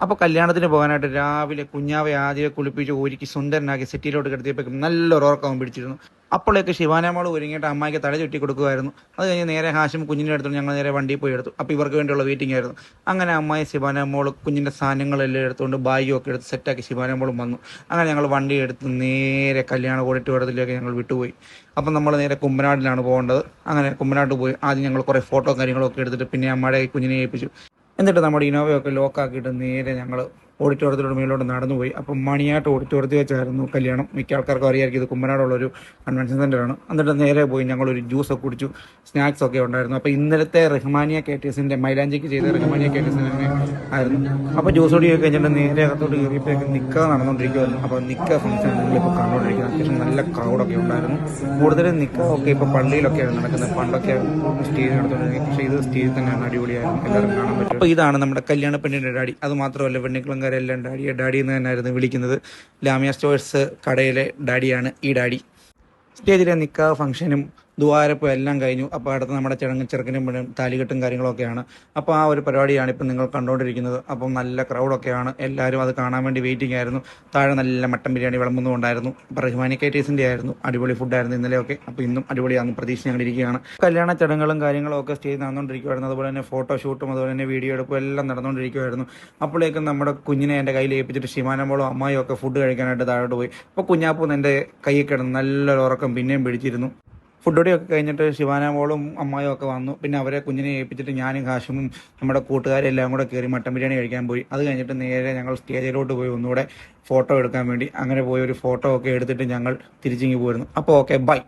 അപ്പോൾ കല്യാണത്തിന് പോകാനായിട്ട് രാവിലെ കുഞ്ഞാവെ ആദ്യമേ കുളിപ്പിച്ച് ഒരുക്കി സുന്ദരനാക്കി സിറ്റിയിലോട്ട് കിടത്തിയപ്പോഴേക്കും നല്ലൊരു ഉറക്കം പിടിച്ചിരുന്നു. അപ്പോഴേക്ക് ശിവാനമോൾ ഒരുങ്ങിയിട്ട് അമ്മായിക്ക് തല ചുറ്റി കൊടുക്കുമായിരുന്നു. അത് കഴിഞ്ഞ് നേരെ ഹാഷിം കുഞ്ഞിനെ എടുത്തു ഞങ്ങൾ നേരെ വണ്ടിയിൽ പോയി എടുത്തു. അപ്പോൾ ഇവർക്ക് വേണ്ടിയുള്ള വെയിറ്റിംഗ് ആയിരുന്നു. അങ്ങനെ അമ്മായി ശിവാനമോൾ കുഞ്ഞിൻ്റെ സാധനങ്ങളെല്ലാം എടുത്തുകൊണ്ട് ബാഗും ഒക്കെ എടുത്ത് സെറ്റാക്കി ശിവാനമോളും വന്നു. അങ്ങനെ ഞങ്ങൾ വണ്ടി എടുത്ത് നേരെ കല്യാണ ഓഡിറ്റോറിയത്തിലേക്ക് ഞങ്ങൾ വിട്ടുപോയി. അപ്പം നമ്മൾ നേരെ കുമ്പനാട്ടിലാണ് പോകേണ്ടത്. അങ്ങനെ കുമ്പനാട്ട് പോയി ആദ്യം ഞങ്ങൾ കുറേ ഫോട്ടോ കാര്യങ്ങളൊക്കെ എടുത്തിട്ട് പിന്നെ അമ്മയുടെ കുഞ്ഞിനെ ഏൽപ്പിച്ചു. എന്നിട്ട് നമ്മുടെ ഇനോവയൊക്കെ ലോക്കാക്കിയിട്ട് നേരെ ഞങ്ങൾ ഓഡിറ്റോറിയത്തിലൂടെ മേലോട്ട് നടന്നുപോയി. അപ്പം മണിയാട്ട് ഓഡിറ്റോറിയത്തിൽ വെച്ചായിരുന്നു കല്യാണം. മിക്ക ആൾക്കാർക്കും അറിയാമായിരിക്കും ഇത് കുമ്മനാടുള്ളൊരു കൺവെൻഷൻ സെൻ്ററാണ്. എന്നിട്ട് നേരെ പോയി ഞങ്ങളൊരു ജ്യൂസൊക്കെ കുടിച്ചു. സ്നാക്സ് ഒക്കെ ഉണ്ടായിരുന്നു. അപ്പോൾ ഇന്നലത്തെ റഹ്മാനിയ കേറ്റേഴ്സിൻ്റെ മൈലാഞ്ചിക്ക് ചെയ്ത റഹ്മാനിയ കേറ്റേഴ്സിൻ്റെ ആയിരുന്നു. അപ്പോൾ ജ്യൂസ് കുടിയൊക്കെ കഴിഞ്ഞിട്ട് നേരെ അകത്തോട്ട് കയറിയപ്പോഴേക്കും നിൽക്കുക നടന്നുകൊണ്ടിരിക്കുമായിരുന്നു. അപ്പോൾ നിൽക്കുക ഫംഗ്ഷൻ നിങ്ങളിപ്പോൾ കണ്ടുകൊണ്ടിരിക്കുന്നത് അത്യാവശ്യം നല്ല ക്രൗഡൊക്കെ ഉണ്ടായിരുന്നു. കൂടുതലും നിൽക്കുകയൊക്കെ ഇപ്പോൾ പള്ളിയിലൊക്കെയാണ് നടക്കുന്നത്. പണ്ടൊക്കെ സ്റ്റേജ് നടത്തുകൊണ്ടിരിക്കുന്നത്. പക്ഷേ ഇത് സ്റ്റേജിൽ തന്നെയാണ്. അടിപൊളിയായിരുന്നു. എല്ലാവരും കാണാൻ പറ്റും. അപ്പോൾ ഇതാണ് നമ്മുടെ കല്യാണ പെണ്ണിൻ്റെ ഡാഡി. അത് മാത്രമല്ല പെണ്ണിക്കുളംകാരെല്ലാം ഡാഡി എന്ന് തന്നെയായിരുന്നു വിളിക്കുന്നത്. ലാമിയ സ്റ്റോഴ്സ് കടയിലെ ഡാഡിയാണ് ഈ ഡാഡി. സ്റ്റേജിലെ നിക്കാഹ് ഫംഗ്ഷനും ദ്വാരപ്പും എല്ലാം കഴിഞ്ഞു. അപ്പോൾ അടുത്ത് നമ്മുടെ ചെറുക്കനും പെണ്ണും താലികെട്ടും കാര്യങ്ങളൊക്കെയാണ്. അപ്പോൾ ആ ഒരു പരിപാടിയാണ് ഇപ്പം നിങ്ങൾ കണ്ടുകൊണ്ടിരിക്കുന്നത്. അപ്പം നല്ല ക്രൗഡൊക്കെയാണ്. എല്ലാവരും അത് കാണാൻ വേണ്ടി വെയിറ്റിംഗ് ആയിരുന്നു. താഴെ നല്ല മട്ടൻ ബിരിയാണി വിളമ്പുന്നുണ്ടായിരുന്നു. അപ്പോൾ റഹ്മാനി കേറ്റേഴ്സിൻ്റെ ആയിരുന്നു. അടിപൊളി ഫുഡായിരുന്നു ഇന്നലെയൊക്കെ. അപ്പോൾ ഇന്നും അടിപൊളിയാണെന്ന് പ്രതീക്ഷ ഞങ്ങൾ ഇരിക്കുകയാണ്. കല്യാണ ചടങ്ങുകളും കാര്യങ്ങളും ഒക്കെ സ്റ്റേജ് നടന്നുകൊണ്ടിരിക്കുമായിരുന്നു. അതുപോലെ തന്നെ ഫോട്ടോഷൂട്ടും അതുപോലെ തന്നെ വീഡിയോ എടുപ്പും എല്ലാം നടന്നുകൊണ്ടിരിക്കുമായിരുന്നു. അപ്പോഴേക്കും നമ്മുടെ കുഞ്ഞിനെ എൻ്റെ കയ്യിൽ ഏൽപ്പിച്ചിട്ട് ശിവാനമ്പോളും അമ്മായും ഒക്കെ ഫുഡ് കഴിക്കാനായിട്ട് താഴോട്ട് പോയി. അപ്പോൾ കുഞ്ഞാപ്പൂന്ന് എൻ്റെ കയ്യിൽ കിടന്ന് നല്ലൊരു ഉറക്കം പിന്നെയും പിടിച്ചിരുന്നു. ഫുഡൊടിയൊക്കെ കഴിഞ്ഞിട്ട് ശിവാനമോളും അമ്മായും ഒക്കെ വന്നു. പിന്നെ അവരെ കുഞ്ഞിനെ ഏൽപ്പിച്ചിട്ട് ഞാനും ഹാഷിമും നമ്മുടെ കൂട്ടുകാരെല്ലാം കൂടെ കയറി മട്ടൻ ബിരിയാണി കഴിക്കാൻ പോയി. അത് കഴിഞ്ഞിട്ട് നേരെ ഞങ്ങൾ സ്റ്റേജിലോട്ട് പോയി ഒന്നുകൂടെ ഫോട്ടോ എടുക്കാൻ വേണ്ടി. അങ്ങനെ പോയി ഒരു ഫോട്ടോ ഒക്കെ എടുത്തിട്ട് ഞങ്ങൾ തിരിച്ചിങ്ങി പോയിരുന്നു. അപ്പോൾ ഓക്കെ ബൈ.